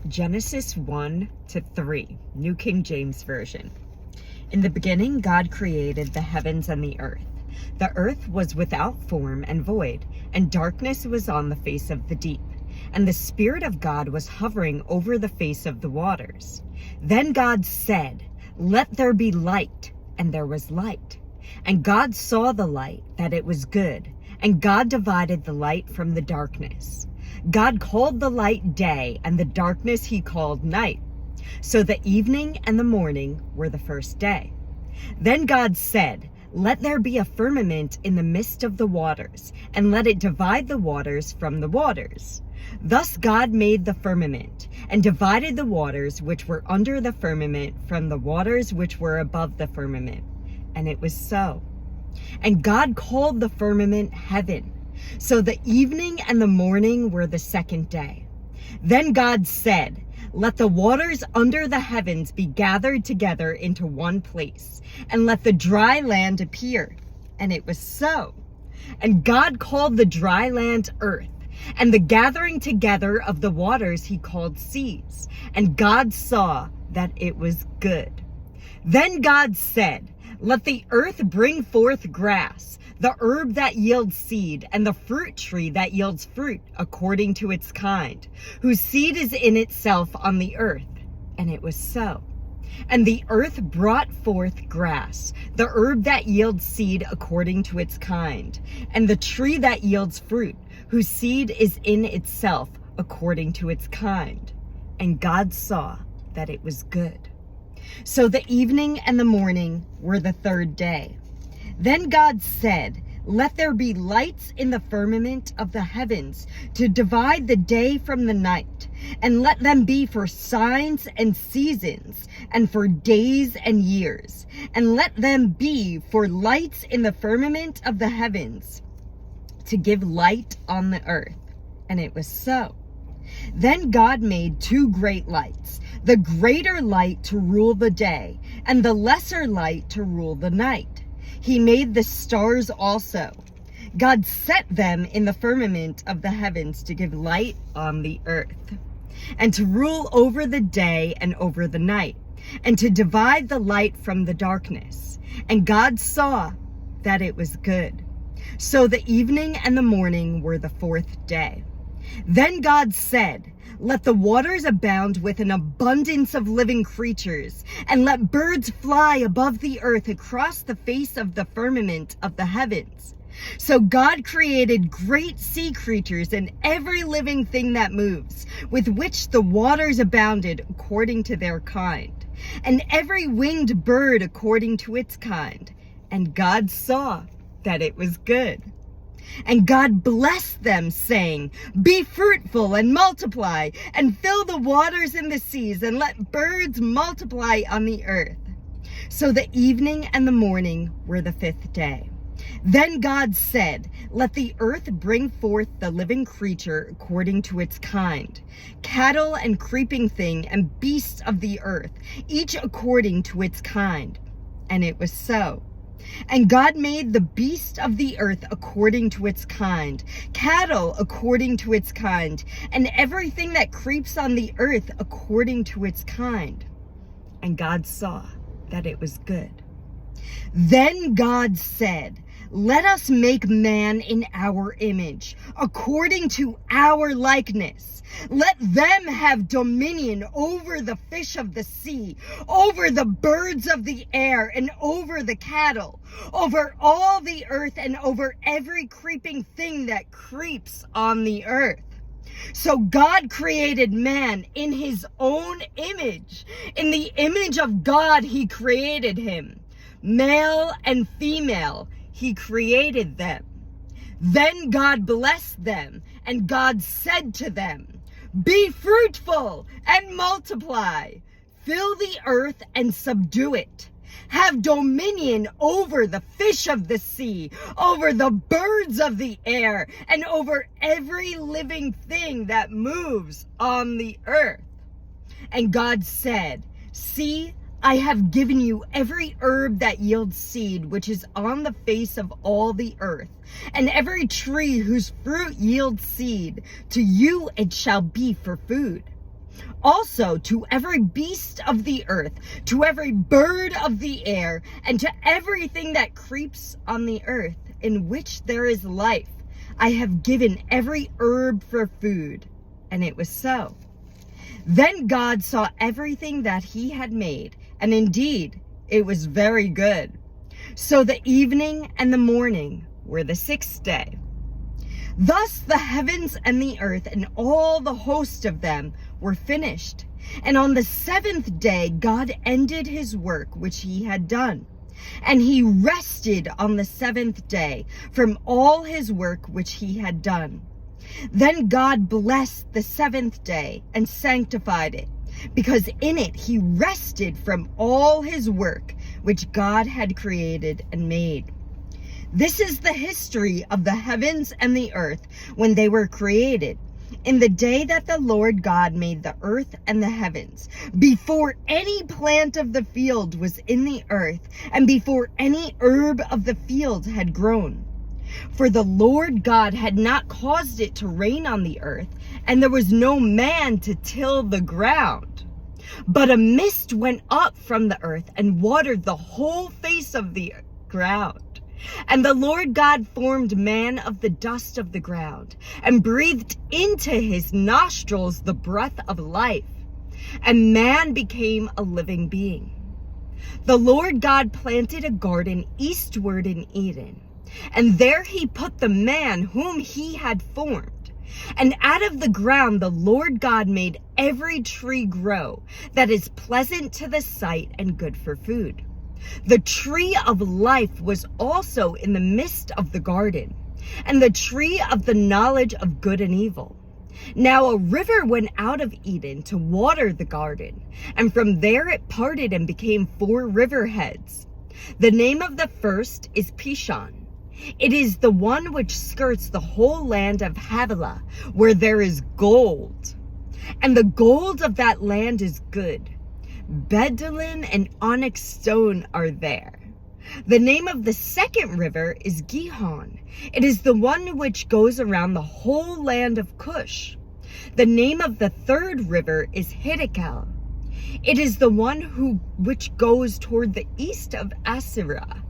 Genesis 1-3, New King James Version. In the beginning, God created the heavens and the earth. The earth was without form and void, and darkness was on the face of the deep. And the Spirit of God was hovering over the face of the waters. Then God said, "Let there be light," and there was light. And God saw the light, that it was good, and God divided the light from the darkness. God called the light day, and the darkness he called night. So the evening and the morning were the first day. Then God said, "Let there be a firmament in the midst of the waters, and let it divide the waters from the waters." Thus God made the firmament, and divided the waters which were under the firmament from the waters which were above the firmament. And it was so. And God called the firmament heaven. So the evening and the morning were the second day. Then God said, "Let the waters under the heavens be gathered together into one place, and let the dry land appear." And it was so. And God called the dry land earth, and the gathering together of the waters he called seas. And God saw that it was good. Then God said, "Let the earth bring forth grass, the herb that yields seed, and the fruit tree that yields fruit according to its kind, whose seed is in itself on the earth." And it was so. And the earth brought forth grass, the herb that yields seed according to its kind, and the tree that yields fruit, whose seed is in itself according to its kind. And God saw that it was good. So the evening and the morning were the third day. Then God said, "Let there be lights in the firmament of the heavens to divide the day from the night, and let them be for signs and seasons, and for days and years, and let them be for lights in the firmament of the heavens, to give light on the earth." And it was so. Then God made two great lights, the greater light to rule the day, and the lesser light to rule the night. He made the stars also. God set them in the firmament of the heavens to give light on the earth, and to rule over the day and over the night, and to divide the light from the darkness. And God saw that it was good. So the evening and the morning were the fourth day. Then God said, "Let the waters abound with an abundance of living creatures, and let birds fly above the earth across the face of the firmament of the heavens." So God created great sea creatures and every living thing that moves, with which the waters abounded according to their kind, and every winged bird according to its kind. And God saw that it was good. And God blessed them, saying, "Be fruitful and multiply, and fill the waters in the seas, and let birds multiply on the earth." So the evening and the morning were the fifth day. Then God said, "Let the earth bring forth the living creature according to its kind, cattle and creeping thing and beasts of the earth, each according to its kind." And it was so. And God made the beast of the earth according to its kind, cattle according to its kind, and everything that creeps on the earth according to its kind. And God saw that it was good. Then God said, "Let us make man in our image, according to our likeness. Let them have dominion over the fish of the sea, over the birds of the air, and over the cattle, over all the earth, and over every creeping thing that creeps on the earth." So God created man in his own image. In the image of God he created him. Male and female he created them. Then God blessed them, and God said to them, "Be fruitful and multiply. Fill the earth and subdue it. Have dominion over the fish of the sea, over the birds of the air, and over every living thing that moves on the earth." And God said, "See, I have given you every herb that yields seed, which is on the face of all the earth, and every tree whose fruit yields seed. To you it shall be for food. Also to every beast of the earth, to every bird of the air, and to everything that creeps on the earth, in which there is life, I have given every herb for food. And it was so. Then God saw everything that he had made, and indeed it was very good. So the evening and the morning were the sixth day. Thus the heavens and the earth and all the host of them were finished. And on the seventh day God ended his work which he had done. And he rested on the seventh day from all his work which he had done. Then God blessed the seventh day and sanctified it, because in it he rested from all his work which God had created and made. This is the history of the heavens and the earth when they were created, in the day that the Lord God made the earth and the heavens, before any plant of the field was in the earth, and before any herb of the field had grown. For the Lord God had not caused it to rain on the earth, and there was no man to till the ground. But a mist went up from the earth and watered the whole face of the ground. And the Lord God formed man of the dust of the ground, and breathed into his nostrils the breath of life, and man became a living being. The Lord God planted a garden eastward in Eden, and there he put the man whom he had formed. And out of the ground the Lord God made every tree grow that is pleasant to the sight and good for food. The tree of life was also in the midst of the garden, and the tree of the knowledge of good and evil. Now a river went out of Eden to water the garden, and from there it parted and became 4 river heads. The name of the first is Pishon. It is the one which skirts the whole land of Havilah, where there is gold. And the gold of that land is good. Bdellium and onyx stone are there. The name of the second river is Gihon. It is the one which goes around the whole land of Cush. The name of the third river is Hiddekel. It is the one which goes toward the east of Assyria.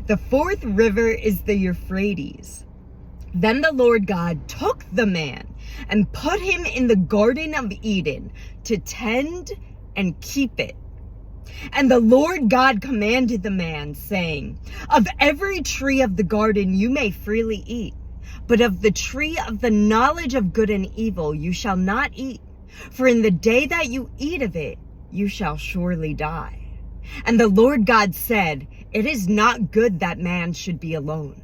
The fourth river is the Euphrates. Then the Lord God took the man and put him in the Garden of Eden to tend and keep it. And the Lord God commanded the man, saying, Of every tree of the garden you may freely eat, but of the tree of the knowledge of good and evil you shall not eat, for in the day that you eat of it, you shall surely die. And the Lord God said, It is not good that man should be alone.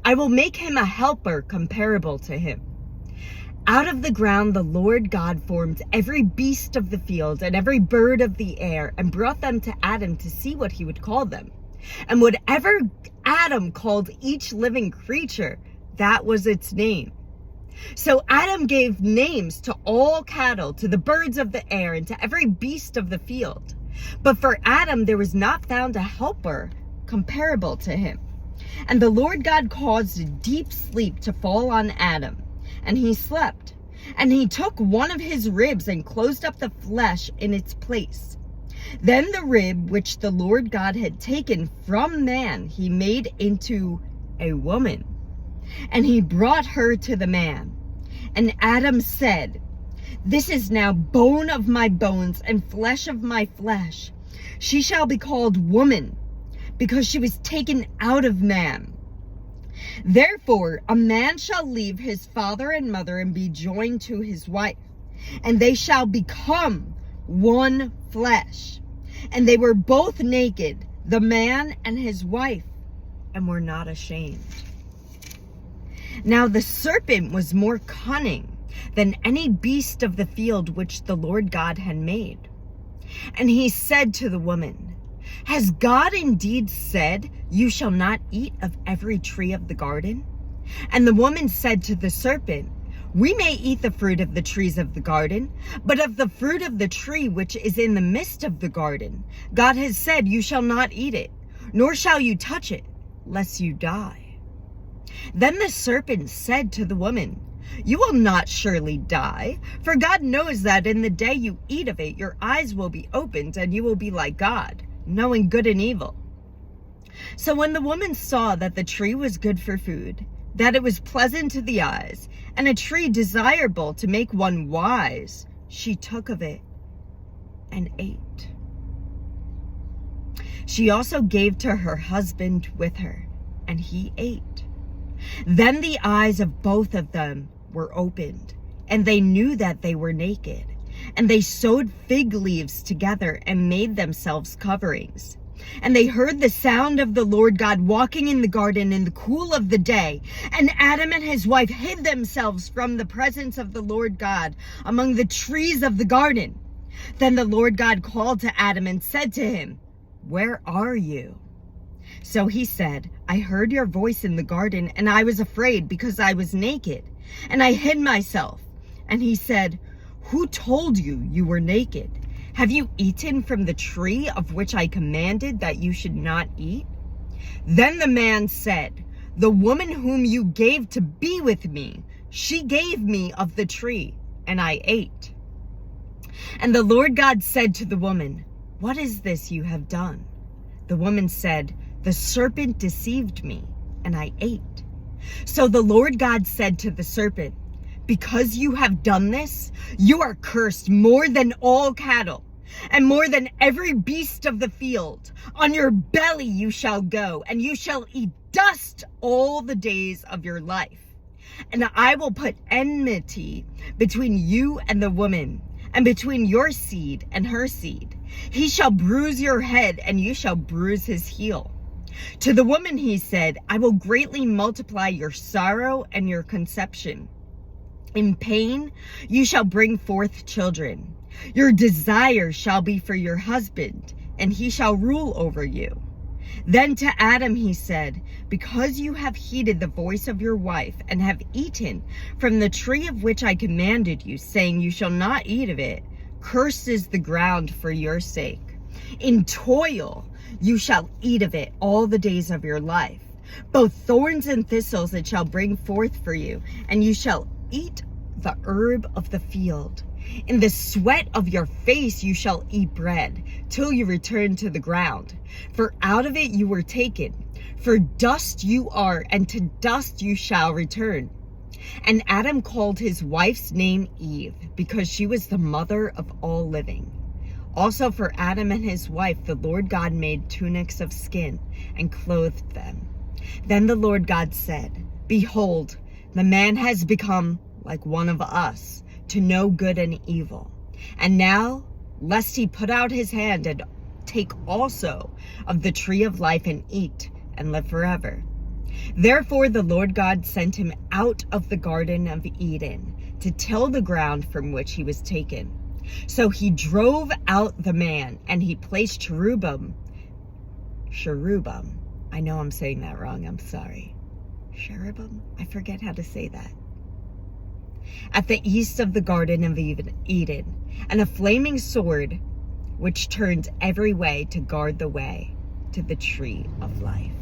I will make him a helper comparable to him. Out of the ground the Lord God formed every beast of the field and every bird of the air, and brought them to Adam to see what he would call them. And whatever Adam called each living creature, that was its name. So Adam gave names to all cattle, to the birds of the air, and to every beast of the field. But for Adam there was not found a helper comparable to him. And the Lord God caused a deep sleep to fall on Adam, and he slept. And he took one of his ribs and closed up the flesh in its place. Then the rib which the Lord God had taken from man he made into a woman, and he brought her to the man. And Adam said, This is now bone of my bones and flesh of my flesh. She shall be called woman, because she was taken out of man. Therefore a man shall leave his father and mother and be joined to his wife, and they shall become one flesh. And they were both naked, the man and his wife, and were not ashamed. Now the serpent was more cunning than any beast of the field which the Lord God had made. And he said to the woman, Has God indeed said, You shall not eat of every tree of the garden? And the woman said to the serpent, We may eat the fruit of the trees of the garden, but of the fruit of the tree which is in the midst of the garden, God has said, You shall not eat it, nor shall you touch it, lest you die. Then the serpent said to the woman, You will not surely die, for God knows that in the day you eat of it, your eyes will be opened, and you will be like God, knowing good and evil." So when the woman saw that the tree was good for food, that it was pleasant to the eyes, and a tree desirable to make one wise, she took of it and ate. She also gave to her husband with her, and he ate. Then the eyes of both of them were opened, and they knew that they were naked. And they sewed fig leaves together and made themselves coverings. And they heard the sound of the Lord God walking in the garden in the cool of the day. And Adam and his wife hid themselves from the presence of the Lord God among the trees of the garden. Then the Lord God called to Adam and said to him, "Where are you?" So he said, "I heard your voice in the garden, and I was afraid because I was naked, and I hid myself." And he said, "Who told you you were naked? Have you eaten from the tree of which I commanded that you should not eat?" Then the man said, "The woman whom you gave to be with me, she gave me of the tree, and I ate." And the Lord God said to the woman, "What is this you have done?" The woman said, "The serpent deceived me, and I ate." So the Lord God said to the serpent, "Because you have done this, you are cursed more than all cattle, and more than every beast of the field. On your belly you shall go, and you shall eat dust all the days of your life. And I will put enmity between you and the woman, and between your seed and her seed. He shall bruise your head, and you shall bruise his heel." To the woman he said, "I will greatly multiply your sorrow and your conception. In pain you shall bring forth children. Your desire shall be for your husband, and he shall rule over you." Then to Adam he said, "Because you have heeded the voice of your wife, and have eaten from the tree of which I commanded you, saying, 'You shall not eat of it,' cursed is the ground for your sake. In toil you shall eat of it all the days of your life. Both thorns and thistles it shall bring forth for you, and you shall eat the herb of the field. In the sweat of your face you shall eat bread, till you return to the ground. For out of it you were taken. For dust you are, and to dust you shall return." And Adam called his wife's name Eve, because she was the mother of all living. Also for Adam and his wife the Lord God made tunics of skin, and clothed them. Then the Lord God said, "Behold, the man has become like one of us, to know good and evil. And now, lest he put out his hand and take also of the tree of life and eat and live forever." Therefore the Lord God sent him out of the Garden of Eden to till the ground from which he was taken. So he drove out the man, and he placed cherubim, I know I'm saying that wrong, I'm sorry. Cherubim? I forget how to say that. At the east of the Garden of Eden, and a flaming sword which turned every way to guard the way to the tree of life.